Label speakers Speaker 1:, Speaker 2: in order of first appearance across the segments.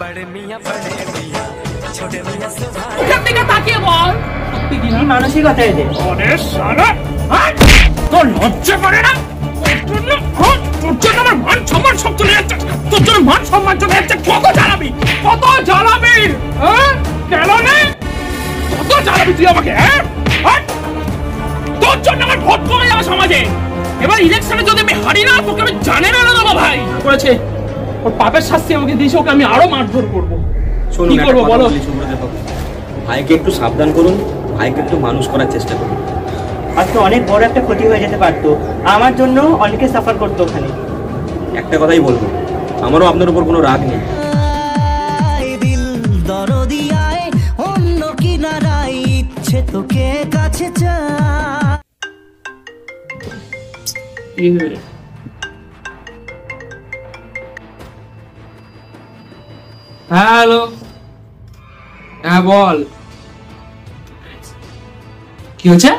Speaker 1: ছোটে মিয়া ওখান থেকে তাকিয়ে বল সত্যি কি মানসিকতা এদের। আরে শালা তোর লজ্জা করে না? তোর জন্য আমার মান সম্মান সব চলে যাচ্ছে, তোর জন্য মান সম্মান চলে যাচ্ছে। কত জ্বালাবি, কত জ্বালাবি? কেন রে কত জ্বালাবি তুই আমাকে? তোর জন্য আমার ভোট কমে যাবে সমাজে। এবার ইলেকশনে যদি আমি হারি না, তোকে আমি জানে না দেবো। ভাই করেছে ওর পাপের শাস্তি আমাকে দিয়েছে, ওকে আমি আরো মারধর করবো। কি করবো বলো?
Speaker 2: ভাইকে একটু সাবধান করুন, ভাইকে একটু মানুষ করার চেষ্টা করুন।
Speaker 3: আজকে অনেক বড় একটা ক্ষতি হয়ে যেতে পারতো, আমার জন্য অনেকে সাফার করতো ওখানে।
Speaker 2: একটা কথাই বলবো, আমারও আপনার উপর কোনো রাগ নেই।
Speaker 4: অন্য কিনারায় ইচ্ছে তোকে কাছে চা।
Speaker 1: হ্যালো, হ্যাঁ বল, কি হচ্ছে?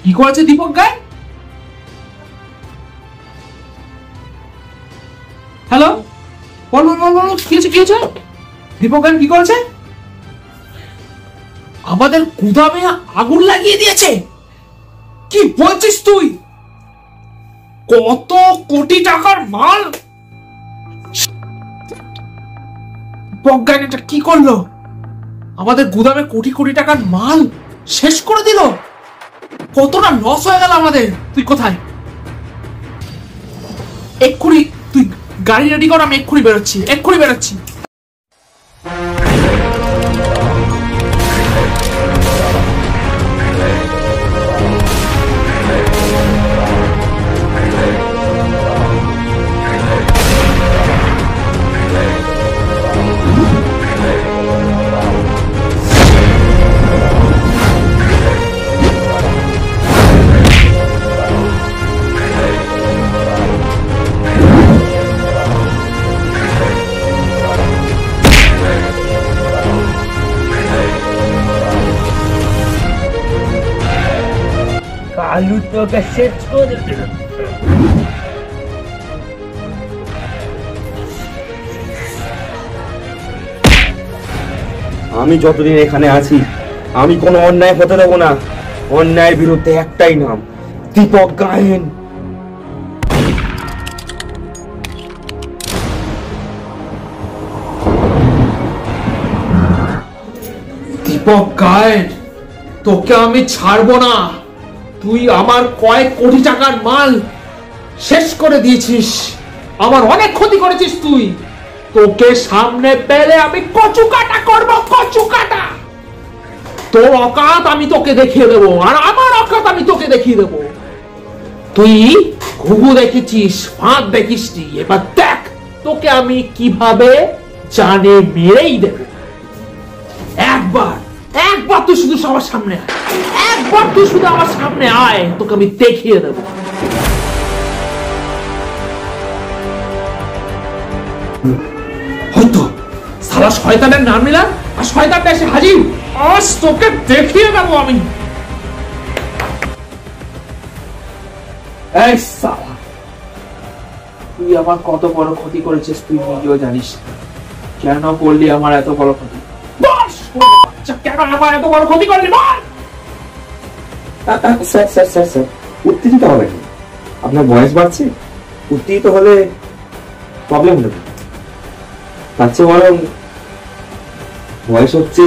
Speaker 1: কি করেছে দীপক গায়ে? হ্যালো, বল বল বল বল, কি হচ্ছে কি হচ্ছে? দীপক গায়ে কি করেছে? আমাদের গুদামে আগুন লাগিয়ে দিয়েছে? কি বলছিস তুই? কত কোটি টাকার মাল বজ্ঞানীটা কি করলো? আমাদের গুদামে কোটি কোটি টাকার মাল শেষ করে দিল। কতটা লস হয়ে গেল আমাদের। তুই কোথায়? এক্ষুনি তুই গাড়ি রেডি কর, আমি এক্ষুনি বেরোচ্ছি।
Speaker 3: আলু তোকে শেষ করে দিল।
Speaker 2: আমি যতদিন এখানে আছি, আমি কোনো অন্যায় হতে দেবো না। অন্যায়ের বিরুদ্ধে একটাই নাম, দীপক গায়েন।
Speaker 1: দীপক গায়েন, তোকে আমি ছাড়বো না। তুই আমার কয়েক কোটি টাকার মাল শেষ করে দিয়েছিস, আমার অনেক ক্ষতি করেছিস তুই। তোকে সামনে পেলে আমি কচু কাটা করবো, কচু কাটা। তোর অকাত আমি তোকে দেখিয়ে দেবো, আর আমার অকাত আমি তোকে দেখিয়ে দেবো। তুই ঘুঘু দেখেছিস, ফাঁদ দেখিসনি, এবার দেখ তোকে আমি কিভাবে জানে মেরেই দেব। একবার তুই শুধু আমার সামনে আয়, একবার তুই শুধু আমার সামনে আয়, তোকে আমি দেখিয়ে দেব। হয়তো সারা শয়তানের নাম নিলাম আর শয়তানটা এসে হাজির। আজ তোকে দেখিয়ে দেবো আমি। এই সালা, তুই আমার কত বড় ক্ষতি করেছিস তুই নিজেও জানিস। কেন করলি আমার এত বড় ক্ষতি? কেন আমার এত বড় ক্ষতি করলি বল?
Speaker 2: স্যার উত্তেজিত হবে না, আপনার বয়স বাড়ছে, উত্তেজিত হলে প্রবলেম হতে পারে। তার চেয়ে বরং বয়স হচ্ছে,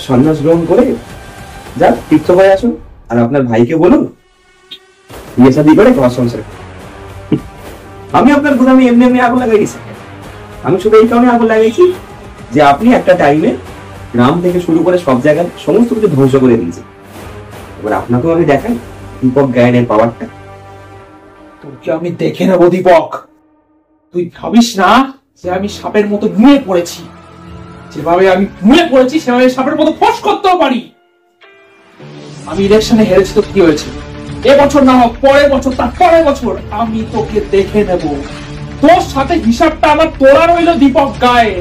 Speaker 2: সন্ন্যাস গ্রহণ করে যাক তীর্থ হয়ে আসুন, আর আপনার ভাইকে বলুন বিয়ে শাদী করে ঘর সংসার। আমি আপনার গুদামে এমনি এমনি আগুন লাগাইছি। আমি শুধু এই কারণে আগুন লাগাইছি যে আপনি একটা টাইমে গ্রাম থেকে শুরু করে সব জায়গায় সমস্ত কিছু ধ্বংস করে দিয়েছে। এবার আপনাকেও আমি দেখাই দীপক গায়েনের পাওয়ারটা।
Speaker 1: তোকে আমি দেখে নেবো দীপক। তুই ভাবিস না যে আমি সাপের মতো নুয়ে পড়েছি। যেভাবে আমি নুয়ে পড়েছি সেভাবে সাপের মতো ফস করতেও পারি। আমি ইলেকশনে হেরেছি তো কি হয়েছে? এবছর না হোক পরের বছর, তার পরের বছর আমি তোকে দেখে নেব। তোর সাথে হিসাবটা আমার তোলা রইল দীপক গায়ে।